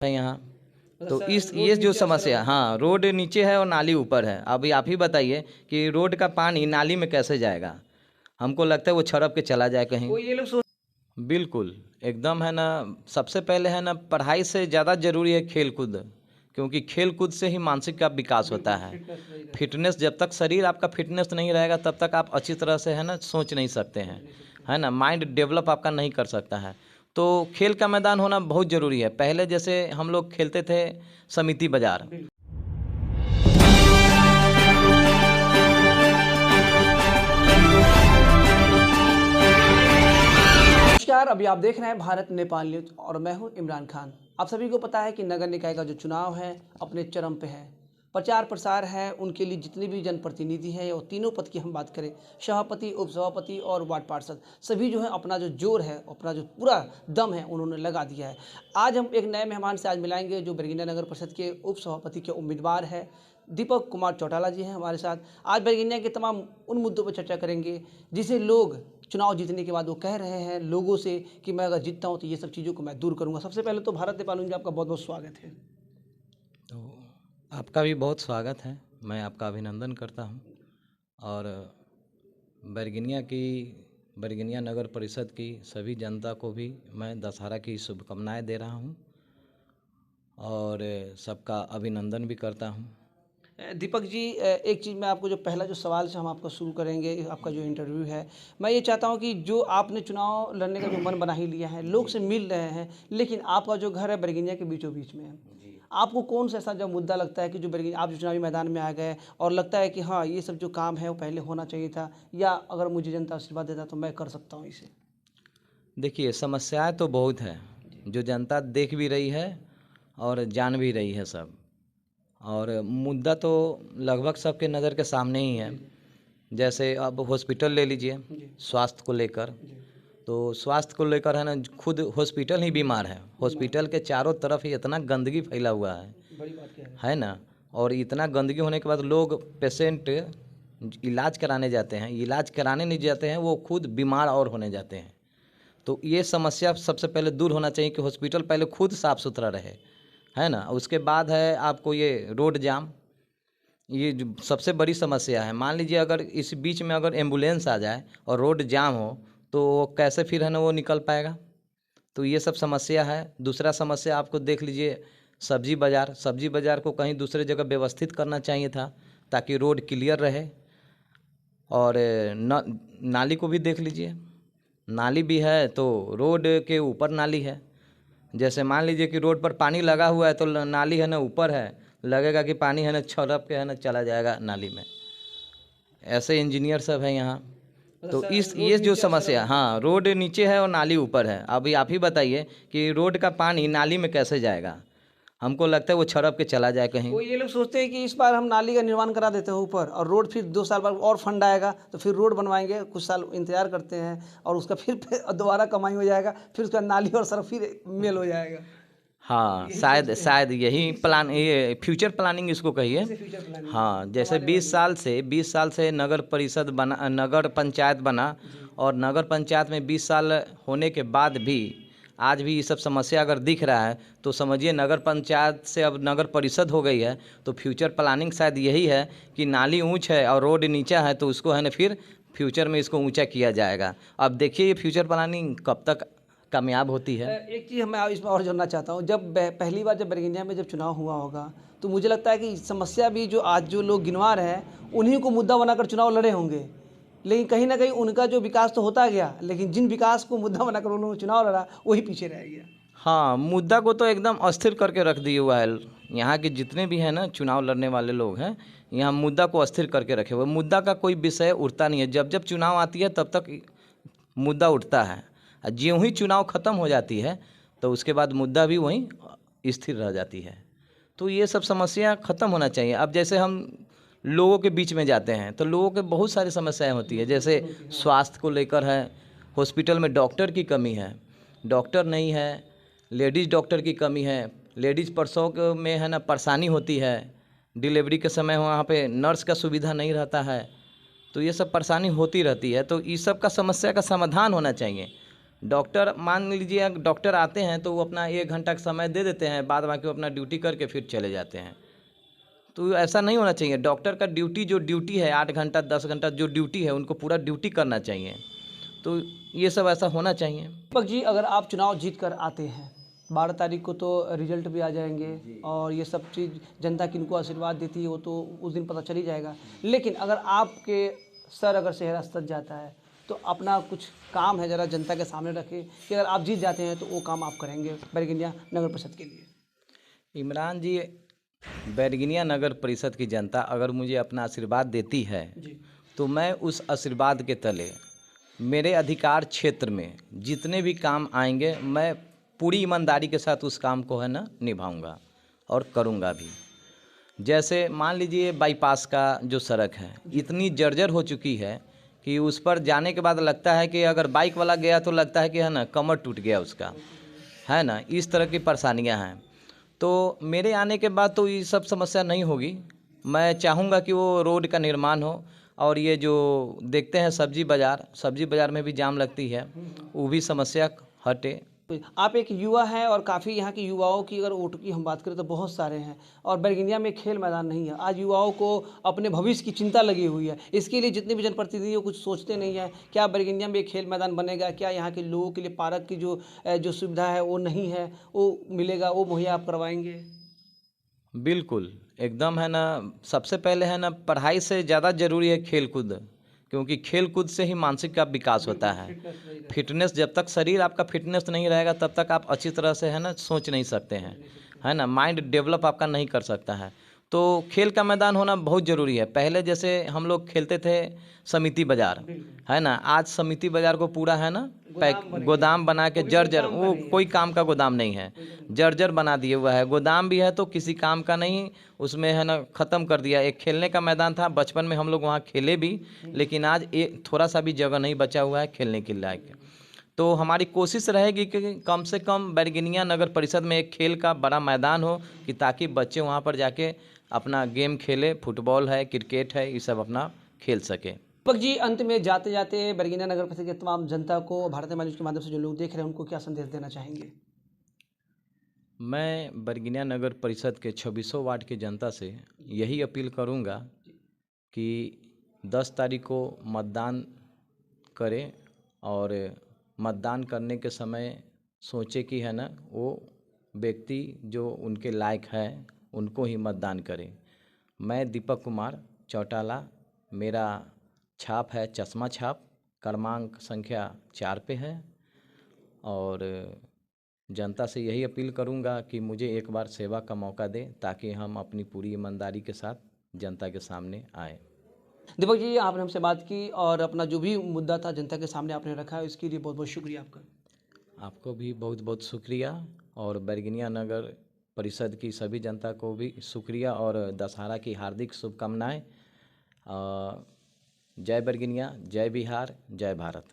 है यहाँ। तो इस ये जो समस्या, हाँ, रोड नीचे है और नाली ऊपर है। अभी आप ही बताइए कि रोड का पानी नाली में कैसे जाएगा। हमको लगता है वो छड़प के चला जाए कहीं। ये लोग सोच बिल्कुल एकदम है ना। सबसे पहले है ना, पढ़ाई से ज़्यादा ज़रूरी है खेल कूद, क्योंकि खेल कूद से ही मानसिक का विकास होता है। फिटनेस, जब तक शरीर आपका फिटनेस नहीं रहेगा तब तक आप अच्छी तरह से है ना सोच नहीं सकते हैं, है ना। माइंड डेवलप आपका नहीं कर सकता है। तो खेल का मैदान होना बहुत ज़रूरी है। पहले जैसे हम लोग खेलते थे समिति बाज़ार। नमस्कार, अभी आप देख रहे हैं भारत नेपाल न्यूज और मैं हूं इमरान खान। आप सभी को पता है कि नगर निकाय का जो चुनाव है अपने चरम पे है। प्रचार प्रसार है, उनके लिए जितने भी जनप्रतिनिधि हैं और तीनों पद की हम बात करें, सभापति, उपसभापति और वार्ड पार्षद, सभी जो है अपना जो जोर है, अपना जो पूरा दम है उन्होंने लगा दिया है। आज हम एक नए मेहमान से आज मिलाएंगे जो बरगीनिया नगर परिषद के उपसभापति के उम्मीदवार है। दीपक कुमार चौटाला जी हैं हमारे साथ। आज बरगीनिया के तमाम उन मुद्दों पर चर्चा करेंगे जिसे लोग चुनाव जीतने के बाद वो कह रहे हैं लोगों से कि मैं अगर जीतता हूं तो ये सब चीज़ों को मैं दूर करूंगा। सबसे पहले तो भारत नेपाल न्यूज आपका बहुत बहुत स्वागत है। तो आपका भी बहुत स्वागत है, मैं आपका अभिनंदन करता हूं। और बरगीनिया नगर परिषद की सभी जनता को भी मैं दशहरा की शुभकामनाएं दे रहा हूं और सबका अभिनंदन भी करता हूं। दीपक जी, एक चीज़ मैं आपको, जो पहला जो सवाल से हम आपको शुरू करेंगे, आपका जो इंटरव्यू है, मैं ये चाहता हूँ कि जो आपने चुनाव लड़ने का जो मन बना ही लिया है, लोग से मिल रहे हैं, लेकिन आपका जो घर है बरगीनिया के बीचों बीच में है। आपको कौन सा ऐसा जब मुद्दा लगता है कि जो बरगीनिया, आप जो चुनावी मैदान में आ गए और लगता है कि हाँ ये सब जो काम है वो पहले होना चाहिए था, या अगर मुझे जनता आशीर्वाद देता तो मैं कर सकता हूँ इसे? देखिए, समस्याएं तो बहुत है जो जनता देख भी रही है और जान भी रही है सब। और मुद्दा तो लगभग सबके नज़र के सामने ही है। जैसे अब हॉस्पिटल ले लीजिए, स्वास्थ्य को लेकर। तो स्वास्थ्य को लेकर है ना, खुद हॉस्पिटल ही बीमार है। हॉस्पिटल के चारों तरफ ही इतना गंदगी फैला हुआ बड़ी बात क्या है ना। और इतना गंदगी होने के बाद लोग, पेशेंट इलाज कराने जाते हैं, इलाज कराने नहीं जाते हैं, वो खुद बीमार और होने जाते हैं। तो ये समस्या सबसे पहले दूर होना चाहिए कि हॉस्पिटल पहले खुद साफ़ सुथरा रहे, है ना। उसके बाद है आपको ये रोड जाम, ये जो सबसे बड़ी समस्या है। मान लीजिए अगर इस बीच में अगर एम्बुलेंस आ जाए और रोड जाम हो तो वो कैसे फिर है ना वो निकल पाएगा। तो ये सब समस्या है। दूसरा समस्या आपको देख लीजिए, सब्जी बाज़ार को कहीं दूसरे जगह व्यवस्थित करना चाहिए था ताकि रोड क्लियर रहे। और नाली को भी देख लीजिए, नाली भी है तो रोड के ऊपर नाली है। जैसे मान लीजिए कि रोड पर पानी लगा हुआ है तो नाली है ना ऊपर है, लगेगा कि पानी है ना छलक के है ना चला जाएगा नाली में। ऐसे इंजीनियर सब है यहाँ। तो ये जो समस्या, हाँ, रोड नीचे है और नाली ऊपर है। अभी आप ही बताइए कि रोड का पानी नाली में कैसे जाएगा। हमको लगता है वो छड़प के चला जाए कहीं। वो ये लोग सोचते हैं कि इस बार हम नाली का निर्माण करा देते हैं ऊपर, और रोड फिर 2 साल बाद और फंड आएगा तो फिर रोड बनवाएंगे, कुछ साल इंतजार करते हैं और उसका फिर दोबारा कमाई हो जाएगा, फिर उसका नाली और सड़क फिर मेल हो जाएगा। हाँ, शायद यही प्लान, ये फ्यूचर प्लानिंग इसको कहिए। Future planning. हाँ, जैसे 20 साल से नगर परिषद बना, नगर पंचायत बना, और नगर पंचायत में 20 साल होने के बाद भी आज भी ये सब समस्या अगर दिख रहा है तो समझिए नगर पंचायत से अब नगर परिषद हो गई है। तो फ्यूचर प्लानिंग शायद यही है कि नाली ऊंच है और रोड नीचा है तो उसको है ना फिर फ्यूचर में इसको ऊंचा किया जाएगा। अब देखिए ये फ्यूचर प्लानिंग कब तक कामयाब होती है। एक चीज़ मैं इसमें और जोड़ना चाहता हूँ, जब पहली बार जब बरगीनिया में जब चुनाव हुआ होगा तो मुझे लगता है कि समस्या भी जो आज जो लोग गिनवा रहे हैं उन्हीं को मुद्दा बनाकर चुनाव लड़े होंगे, लेकिन कहीं ना कहीं उनका जो विकास तो होता गया, लेकिन जिन विकास को मुद्दा बनाकर उन्होंने चुनाव लड़ा वही पीछे रह गया। हाँ, मुद्दा को तो एकदम अस्थिर करके रख दिए हुआ है। यहाँ के जितने भी हैं ना चुनाव लड़ने वाले लोग हैं, यहाँ मुद्दा को अस्थिर करके रखे हुए। मुद्दा का कोई विषय उठता नहीं है। जब जब चुनाव आती है तब तक मुद्दा उठता है, और ज्यों ही चुनाव ख़त्म हो जाती है तो उसके बाद मुद्दा भी वहीं स्थिर रह जाती है। तो ये सब समस्या ख़त्म होना चाहिए। अब जैसे हम लोगों के बीच में जाते हैं तो लोगों के बहुत सारी समस्याएं होती है। जैसे स्वास्थ्य को लेकर है, हॉस्पिटल में डॉक्टर की कमी है, डॉक्टर नहीं है, लेडीज़ डॉक्टर की कमी है, लेडीज़ प्रसव में है ना परेशानी होती है, डिलीवरी के समय वहाँ पे नर्स का सुविधा नहीं रहता है। तो ये सब परेशानी होती रहती है। तो इस सब का समस्या का समाधान होना चाहिए। डॉक्टर मान लीजिए डॉक्टर आते हैं तो वो अपना 1 घंटा का समय दे देते हैं, बाद बाकी वो अपना ड्यूटी करके फिर चले जाते हैं। तो ऐसा नहीं होना चाहिए। डॉक्टर का ड्यूटी जो ड्यूटी है 8 घंटा 10 घंटा जो ड्यूटी है उनको पूरा ड्यूटी करना चाहिए। तो ये सब ऐसा होना चाहिए। दीपक जी, अगर आप चुनाव जीत कर आते हैं, 12 तारीख को तो रिजल्ट भी आ जाएंगे और ये सब चीज़ जनता किनको आशीर्वाद देती है वो तो उस दिन पता चल ही जाएगा। लेकिन अगर आपके सर अगर सेहरा सज जाता है तो अपना कुछ काम है ज़रा जनता के सामने रखें कि अगर आप जीत जाते हैं तो वो काम आप करेंगे बैरगनिया नगर परिषद के लिए। इमरान जी, बैरगनिया नगर परिषद की जनता अगर मुझे अपना आशीर्वाद देती है जी तो मैं उस आशीर्वाद के तले मेरे अधिकार क्षेत्र में जितने भी काम आएंगे मैं पूरी ईमानदारी के साथ उस काम को है ना निभाऊंगा और करूंगा भी। जैसे मान लीजिए बाईपास का जो सड़क है इतनी जर्जर हो चुकी है कि उस पर जाने के बाद लगता है कि अगर बाइक वाला गया तो लगता है कि है ना कमर टूट गया उसका, है ना। इस तरह की परेशानियां हैं। तो मेरे आने के बाद तो ये सब समस्या नहीं होगी। मैं चाहूँगा कि वो रोड का निर्माण हो और ये जो देखते हैं सब्जी बाज़ार में भी जाम लगती है, वो भी समस्या हटे। आप एक युवा हैं और काफ़ी यहाँ के युवाओं की अगर वोट की हम बात करें तो बहुत सारे हैं और बैरगनिया में खेल मैदान नहीं है। आज युवाओं को अपने भविष्य की चिंता लगी हुई है। इसके लिए जितने भी जनप्रतिनिधि हैं कुछ सोचते नहीं हैं। क्या बैरगनिया में एक खेल मैदान बनेगा? क्या यहाँ के लोगों के लिए पार्क की जो सुविधा है वो नहीं है, वो मिलेगा, वो मुहैया आप करवाएंगे? बिल्कुल, एकदम है ना। सबसे पहले है ना पढ़ाई से ज़्यादा ज़रूरी है खेल कूद, क्योंकि खेल कूद से ही मानसिक का विकास होता है। फिटनेस, जब तक शरीर आपका फिटनेस नहीं रहेगा तब तक आप अच्छी तरह से है ना सोच नहीं सकते हैं, है ना। माइंड डेवलप आपका नहीं कर सकता है। तो खेल का मैदान होना बहुत ज़रूरी है। पहले जैसे हम लोग खेलते थे समिति बाज़ार, है ना। आज समिति बाज़ार को पूरा है ना गोदाम बना के जर्जर, वो कोई काम का गोदाम नहीं है, जर्जर बना दिए हुआ है। गोदाम भी है तो किसी काम का नहीं, उसमें है ना ख़त्म कर दिया। एक खेलने का मैदान था, बचपन में हम लोग वहाँ खेले भी, लेकिन आज एक थोड़ा सा भी जगह नहीं बचा हुआ है खेलने के लायक। तो हमारी कोशिश रहेगी कि कम से कम बैरगनिया नगर परिषद में एक खेल का बड़ा मैदान हो कि ताकि बच्चे वहाँ पर जाके अपना गेम खेले, फुटबॉल है, क्रिकेट है, ये सब अपना खेल सके। दीपक जी, अंत में जाते जाते बैरगनिया नगर परिषद के तमाम जनता को भारतीय न्यूज़ के माध्यम से जो लोग देख रहे हैं उनको क्या संदेश देना चाहेंगे? मैं बैरगनिया नगर परिषद के 2600 वार्ड की जनता से यही अपील करूंगा कि 10 तारीख को मतदान करें और मतदान करने के समय सोचे कि है ना वो व्यक्ति जो उनके लायक है उनको ही मतदान करें। मैं दीपक कुमार चौटाला, मेरा छाप है चश्मा छाप, क्रमांक संख्या 4 पे है। और जनता से यही अपील करूंगा कि मुझे एक बार सेवा का मौका दें ताकि हम अपनी पूरी ईमानदारी के साथ जनता के सामने आए। दीपक जी, आपने हमसे बात की और अपना जो भी मुद्दा था जनता के सामने आपने रखा है, इसके लिए बहुत बहुत शुक्रिया आपका। आपको भी बहुत बहुत शुक्रिया और बैरगनिया नगर परिषद की सभी जनता को भी शुक्रिया और दशहरा की हार्दिक शुभकामनाएं। जय बैरगनिया, जय बिहार, जय भारत।